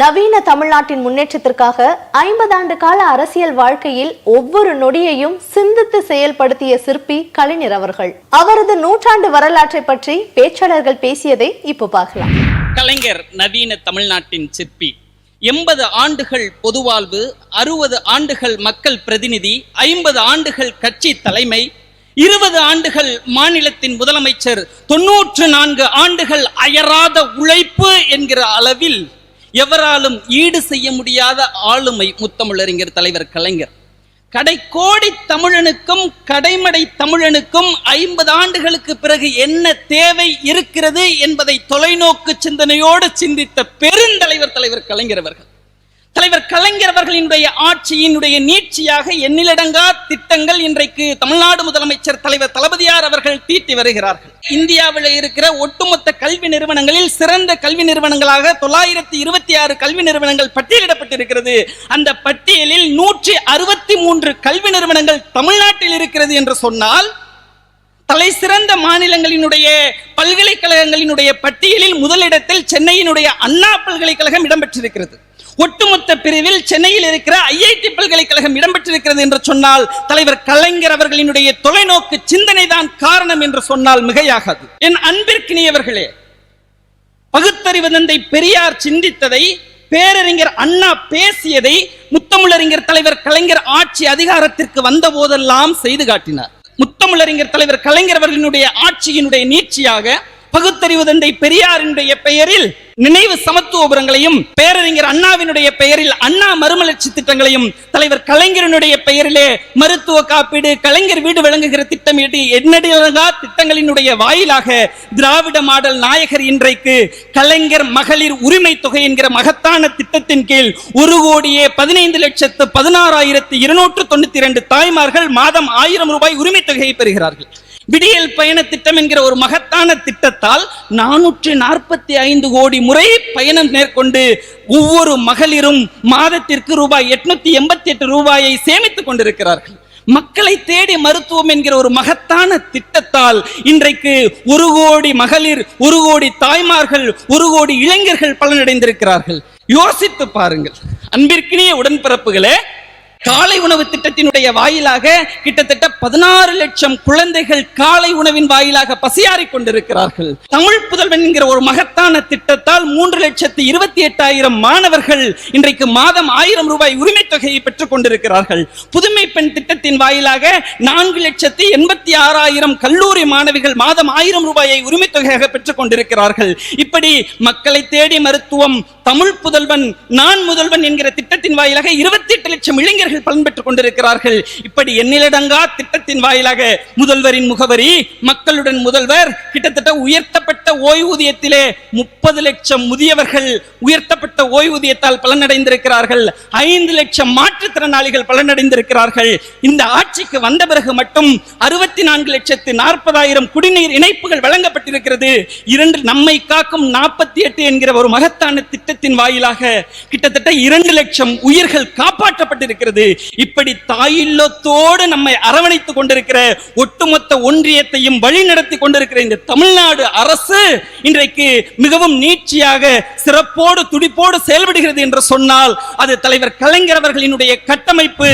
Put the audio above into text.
நவீன தமிழ்நாட்டின் முன்னேற்றத்திற்காக 50 ஆண்டு கால அரசியல் வாழ்க்கையில் ஒவ்வொரு நொடியையும் சிந்தித்து செயல்படுத்திய சிற்பி கலைஞர் அவர்கள். அவரது நூற்றாண்டு வரலாற்றை பற்றி பேச்சாளர்கள் பேசியதை இப்போ பார்க்கலாம். கலைஞர் நவீன தமிழ்நாட்டின் சிற்பி. 80 ஆண்டுகள் பொதுவாழ்வு, 60 ஆண்டுகள் மக்கள் பிரதிநிதி, 50 ஆண்டுகள் கட்சி தலைமை, 20 ஆண்டுகள் மாநிலத்தின் முதலமைச்சர், 94 ஆண்டுகள் அயராத உழைப்பு என்கிற அளவில் எவராலும் ஈடு செய்ய முடியாத ஆளுமை முத்தமிழறிஞர் தலைவர் கலைஞர். கடைக்கோடி தமிழனுக்கும் கடைமடை தமிழனுக்கும் 50 ஆண்டுகளுக்கு பிறகு என்ன தேவை இருக்கிறது என்பதை தொலைநோக்கு சிந்தனையோடு சிந்தித்த பெருந்தலைவர் தலைவர் கலைஞர் அவர்கள். தலைவர் கலைஞர் அவர்களினுடைய ஆட்சியினுடைய நீட்சியாக எண்ணிலடங்கா திட்டங்கள் இன்றைக்கு தமிழ்நாடு முதலமைச்சர் தலைவர் தளபதியார் அவர்கள் தீட்டி வருகிறார்கள். இந்தியாவில் இருக்கிற ஒட்டுமொத்த கல்வி நிறுவனங்களில் சிறந்த கல்வி நிறுவனங்களாக 926 கல்வி நிறுவனங்கள் பட்டியலிடப்பட்டிருக்கிறது. அந்த பட்டியலில் 163 கல்வி நிறுவனங்கள் தமிழ்நாட்டில் இருக்கிறது என்று சொன்னால், தலை சிறந்த மாநிலங்களினுடைய பல்கலைக்கழகங்களினுடைய பட்டியலில் முதலிடத்தில் சென்னையினுடைய அண்ணா பல்கலைக்கழகம் இடம்பெற்றிருக்கிறது. ஒட்டுமொத்த பிரிவில் சென்னையில் இருக்கிற ஐஐடி பல்கலைக்கழகம் இடம்பெற்றிருக்கிறது என்று சொன்னால் தலைவர் கலைஞர் அவர்களினுடைய தொலைநோக்கு சிந்தனை தான் காரணம் என்று சொன்னால் மிகையாகாது. என் அன்பிற்கினியவர்களே, பகுத்தறிவு தந்தை பெரியார் சிந்தித்ததை, பேரறிஞர் அண்ணா பேசியதை முத்தமிழறிஞர் தலைவர் கலைஞர் ஆட்சி அதிகாரத்திற்கு வந்த போதெல்லாம் செய்து காட்டினார். முத்தமிழறிஞர் தலைவர் கலைஞர் அவர்களினுடைய ஆட்சியினுடைய நீட்சியாக பகுத்தறிவு தந்தை பெரியாரினுடைய பெயரில் நினைவு சமத்துவபுரங்களையும், பேரறிஞர் அண்ணாவினுடைய பெயரில் அண்ணா மறுமலர்ச்சி திட்டங்களையும், தலைவர் கலைஞரினுடைய பெயரிலே மருத்துவ காப்பீடு, கலைஞர் வீடு வழங்குகிற திட்டம், எண்ணற்றா திட்டங்களினுடைய வாயிலாக திராவிட மாடல் நாயகர் இன்றைக்கு கலைஞர் மகளிர் உரிமை தொகை என்கிற மகத்தான திட்டத்தின் கீழ் 1,16,16,292 தாய்மார்கள் மாதம் 1000 ரூபாய் உரிமை தொகையை பெறுகிறார்கள். விடியல் பயண திட்டம் என்கிற ஒரு மகத்தான திட்டத்தால் 445 கோடி முறை பயணம் மேற்கொண்டு ஒவ்வொரு மகளிரும் மாதத்திற்கு ரூபாய் 888 ரூபாயை சேமித்துக் கொண்டிருக்கிறார்கள். மக்களை தேடி மருத்துவம் என்கிற ஒரு மகத்தான திட்டத்தால் இன்றைக்கு 1 கோடி மகளிர், 1 கோடி தாய்மார்கள், 1 கோடி இளைஞர்கள் பலனடைந்திருக்கிறார்கள். யோசித்து பாருங்கள் அன்பிற்கினிய உடன்பிறப்புகளே. காலை உணவு திட்டத்தினுடைய வாயிலாக கிட்டத்தட்ட 16 லட்சம் குழந்தைகள் காலை உணவின் வாயிலாக பசியாறிக் கொண்டிருக்கிறார்கள். தமிழ் புதல்வன் என்கிற ஒரு மகத்தான திட்டத்தால் 3,28,000 மாணவர்கள் இன்றைக்கு மாதம் 1000 ரூபாய் உரிமை தொகையை பெற்றுக் கொண்டிருக்கிறார்கள். புதுமை பெண் திட்டத்தின் வாயிலாக 4,86,000 கல்லூரி மாணவிகள் மாதம் 1000 ரூபாயை உரிமை தொகையாக பெற்றுக் கொண்டிருக்கிறார்கள். இப்படி மக்களை தேடி மருத்துவம், தமிழ் புதல்வன், நான் முதல்வன் என்கிற திட்டத்தின் வாயிலாக 28 லட்சம் இளைஞர்கள் பலன் பெற்றுக் கொண்டிருக்கிறார்கள். இப்படி எண்ணிலடங்கா திட்டத்தின் வாயிலாக முதல்வரின் முகவரி, மக்களுடன் முதல்வர், கிட்டத்தட்ட உயர்த்தப்பட்ட ஓய்வூதியத்திலே 30 லட்சம் முதியவர்கள் உயர்த்தப்பட்ட ஓய்வூதியத்தால் பலனடைந்திருக்கிறார்கள். 5 லட்சம் மாற்றுத்திறனாளிகள் பலனடைந்திருக்கிறார்கள். இந்த ஆட்சிக்கு வந்த பிறகு மட்டும் 64,40,000 குடிநீர் இணைப்புகள் வழங்கப்பட்டிருக்கிறது. நம்மை காக்கும் 48 என்கிற ஒரு மகத்தான திட்டத்தின் வாயிலாக கிட்டத்தட்ட 2 லட்சம் உயிர்கள் காப்பாற்றப்பட்டிருக்கிறது. இப்படி தாயில்லத்தோடு நம்மை அரவணைத்துக் கொண்டிருக்கிற, ஒட்டுமொத்த ஒன்றியத்தையும் வழிநடத்தி கொண்டிருக்கிற இந்த தமிழ்நாடு அரசு இன்றைக்கு மிகவும் நீட்சியாக, சிறப்போடு, துடிப்போடு செயல்படுகிறது என்று சொன்னால் அது தலைவர் கலைஞர் அவர்களினுடைய கட்டமைப்பு.